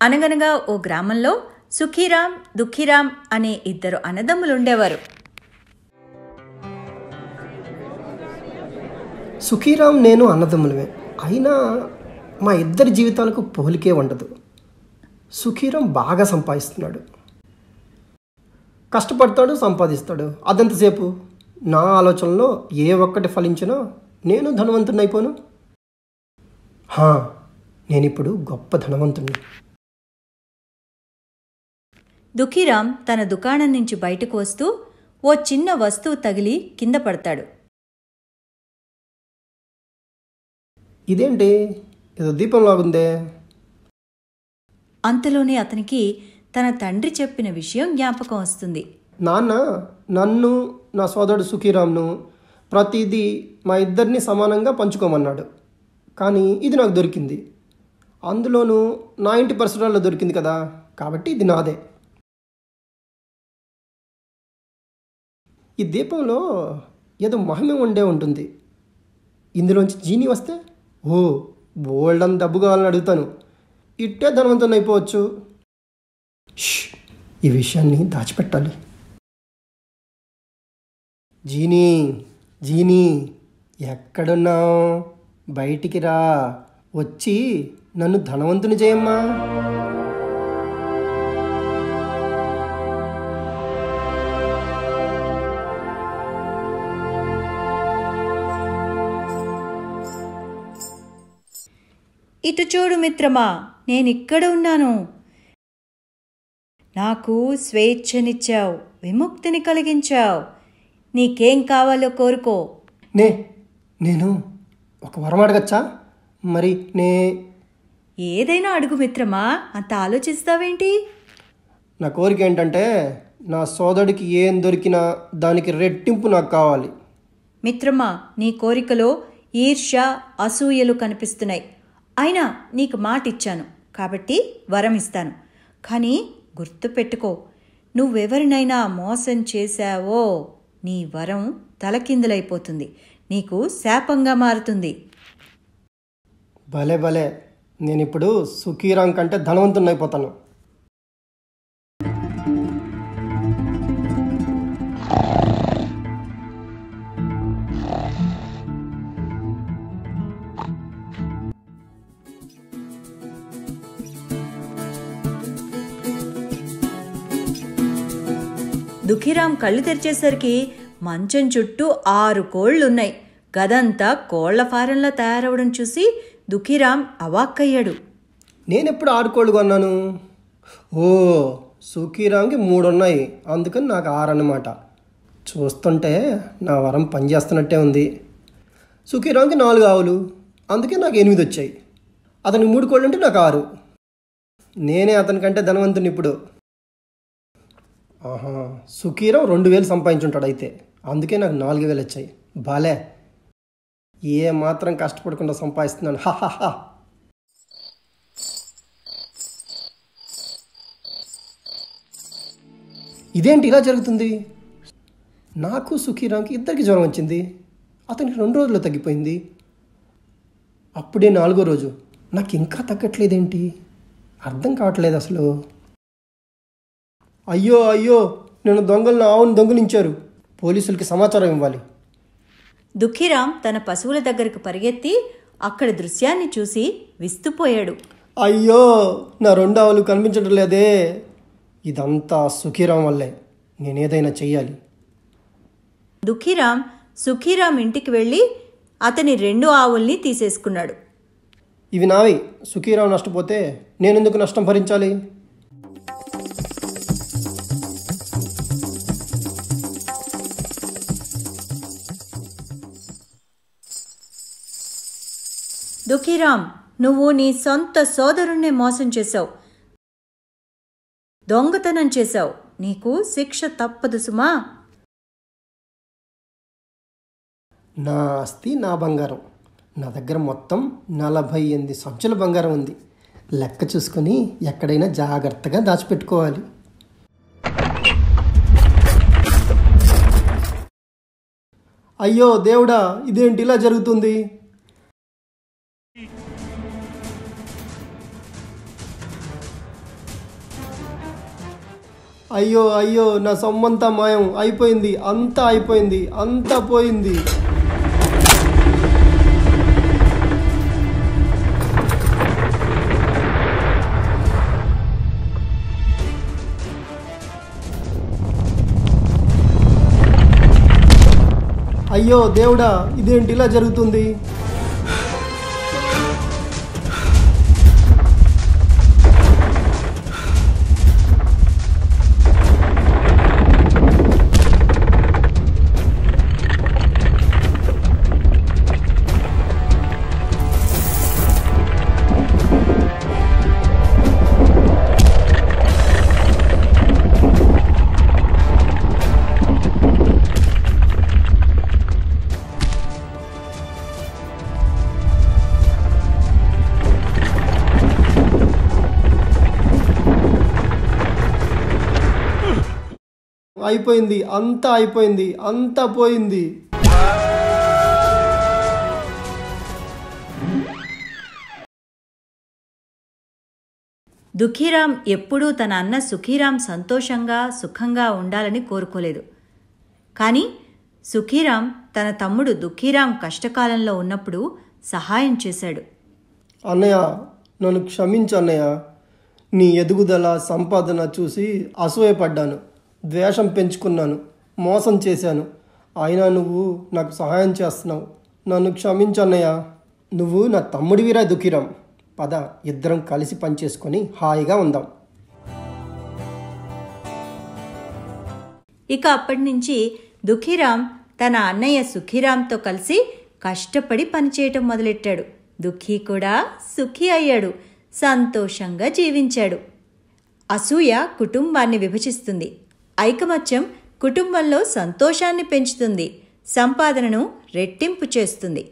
అనగనగా ఓ గ్రామంలో సుఖీరాం, దుఃఖీరాం అనే ఇద్దరు అన్నదమ్ములుండేవారు. సుఖీరాం నేను అన్నదమ్ములమే, అయినా మా ఇద్దరి జీవితాలకు పోలికే ఉండదు. సుఖీరాం బాగా సంపాదిస్తున్నాడు, కష్టపడతాడు, సంపాదిస్తాడు. అదంతసేపు నా ఆలోచనలో ఏ ఒక్కటి ఫలించినా నేను ధనవంతుని అయిపోను. నేనిప్పుడు గొప్ప ధనవంతుణ్ణి. దుఃఖీరాం తన దుకాణం నుంచి బయటకు వస్తూ ఓ చిన్న వస్తువు తగిలి కింద పడతాడు. ఇదేంటి, ఏదో దీపం లాగుందే. అంతలోనే అతనికి తన తండ్రి చెప్పిన విషయం జ్ఞాపకం వస్తుంది. నాన్న నన్ను, నా సోదరుడు సుఖీరాంను ప్రతిదీ మా ఇద్దరిని సమానంగా పంచుకోమన్నాడు. కానీ ఇది నాకు దొరికింది, అందులోనూ నా ఇంటి పరిసరాల్లో దొరికింది కదా, కాబట్టి ఇది నాదే. ఈ దీపంలో ఏదో మహిమ ఉండే ఉంటుంది. ఇందులోంచి జీని వస్తే బోల్డన్ డబ్బు కావాలని అడుగుతాను, ఇట్టే ధనవంతుని అయిపోవచ్చు. ఈ విషయాన్ని దాచిపెట్టాలి. జీనీ, జీనీ ఎక్కడున్నావు? బయటికి రా, వచ్చి నన్ను ధనవంతుని చేయమ్మా. ఇటు చూడు మిత్రమా, నేనిక్కడ ఉన్నాను. నాకు స్వేచ్ఛనిచ్చావు, విముక్తిని కలిగించావు. నీకేం కావాలో కోరుకో. నేను ఒక వరం అడగచ్చా? మరి ఏదైనా అడుగు మిత్రమా, అంత ఆలోచిస్తావేంటి? నా కోరిక ఏంటంటే, నా సోదరుడికి ఏం దొరికినా దానికి రెట్టింపు నాకు కావాలి. మిత్రమా, నీ కోరికలో ఈర్ష్య, అసూయలు కనిపిస్తున్నాయి. అయినా నీకు మాటిచ్చాను కాబట్టి వరం ఇస్తాను. కానీ గుర్తుపెట్టుకో, నువ్వెవరినైనా మోసం చేశావో నీ వరం తలకిందులైపోతుంది, నీకు శాపంగా మారుతుంది. భలే భలే, నేనిప్పుడు సుఖీరాం కంటే ధనవంతుని అయిపోతాను. దుఃఖీరాం కళ్ళు తెరిచేసరికి మంచం చుట్టూ 6 కోళ్లున్నాయి. గదంతా కోళ్ల ఫారంలా తయారవడం చూసి దుఃఖీరాం అవాక్కయ్యాడు. నేనెప్పుడు 6 కోళ్ళు కొన్నాను? సుఖీరాంకి 3 ఉన్నాయి, అందుకని నాకు 6 అన్నమాట. చూస్తుంటే నా వరం పనిచేస్తున్నట్టే ఉంది. సుఖీరాంకి 4 ఆవులు, అందుకే నాకు 8 వచ్చాయి. అతనికి 3 కోళ్ళు అంటే నాకు 6. నేనే అతనికంటే ధనవంతుని ఇప్పుడు. సుఖీరాం 2000 సంపాదించుంటాడు అయితే, అందుకే నాకు 4000 వచ్చాయి. బాలే, ఏ మాత్రం కష్టపడకుండా సంపాదిస్తున్నాను. ఇదేంటి ఇలా జరుగుతుంది? నాకు సుఖీరాంకి ఇద్దరికి జ్వరం వచ్చింది. అతనికి 2 రోజుల్లో తగ్గిపోయింది. అప్పుడే 4వ రోజు నాకు ఇంకా తగ్గట్లేదేంటి? అర్థం కావట్లేదు అసలు. అయ్యో, నేను దొంగలను ఆవును దొంగిలించారు, పోలీసులకి సమాచారం ఇవ్వాలి. దుఃఖీరాం తన పశువుల దగ్గరకు పరిగెత్తి అక్కడి దృశ్యాన్ని చూసి విస్తుపోయాడు. అయ్యో, నా 2 ఆవులు కనిపించడం లేదే. ఇదంతా సుఖీరాం వల్లే, నేనేదైనా చెయ్యాలి. దుఃఖీరాం సుఖీరాం ఇంటికి వెళ్ళి అతని 2 ఆవుల్ని తీసేసుకున్నాడు. ఇవి నావి, సుఖీరాం నష్టపోతే నేనెందుకు నష్టం భరించాలి? దుఃఖీరాం, నువ్వు నీ సొంత సోదరుణ్ణే మోసం చేశావు, దొంగతనం చేశావు. నీకు శిక్ష తప్పదు సుమా. నా ఆస్తి నా బంగారం, నా దగ్గర మొత్తం 48 సంచుల బంగారం ఉంది. లెక్క చూసుకొని ఎక్కడైనా జాగ్రత్తగా దాచిపెట్టుకోవాలి. అయ్యో దేవుడా, ఇదేంటి ఇలా జరుగుతుంది? అయ్యో అయ్యో, నా సొమ్మంతా మాయం అయిపోయింది, అంతా అయిపోయింది, అంతా పోయింది. అయ్యో దేవుడా, ఇదేంటి ఇలా జరుగుతుంది? అయిపోయింది, అంతా అయిపోయింది, అంతా పోయింది. దుఃఖీరామ్ ఎప్పుడూ తన అన్న సుఖీరామ్ సంతోషంగా సుఖంగా ఉండాలని కోరుకోలేదు. కానీ సుఖీరామ్ తన తమ్ముడు దుఃఖీరామ్ కష్టకాలంలో ఉన్నప్పుడు సహాయం చేశాడు. అన్నయ్య, నన్ను క్షమించు అన్నయ్య. నీ ఎదుగుదల సంపాదన చూసి అసూయపడ్డాను, ద్వేషం పెంచుకున్నాను, మోసం చేశాను. అయినా నువ్వు నాకు సహాయం చేస్తున్నావు. నన్ను క్షమించు అన్నయ్య. నువ్వు నా తమ్ముడివిరా దుఃఖీరామ్. పద, ఇద్దరం కలిసి పనిచేసుకొని హాయిగా ఉందాం. ఇక అప్పటి నుంచి దుఃఖీరామ్ తన అన్నయ్య సుఖీరామ్తో కలిసి కష్టపడి పనిచేయటం మొదలెట్టాడు. దుఃఖీ కూడా సుఖీ అయ్యాడు, సంతోషంగా జీవించాడు. అసూయ కుటుంబాన్ని విభజిస్తుంది. ఐకమత్యం కుటుంబంలో సంతోషాన్ని పెంచుతుంది, సంపాదనను రెట్టింపు చేస్తుంది.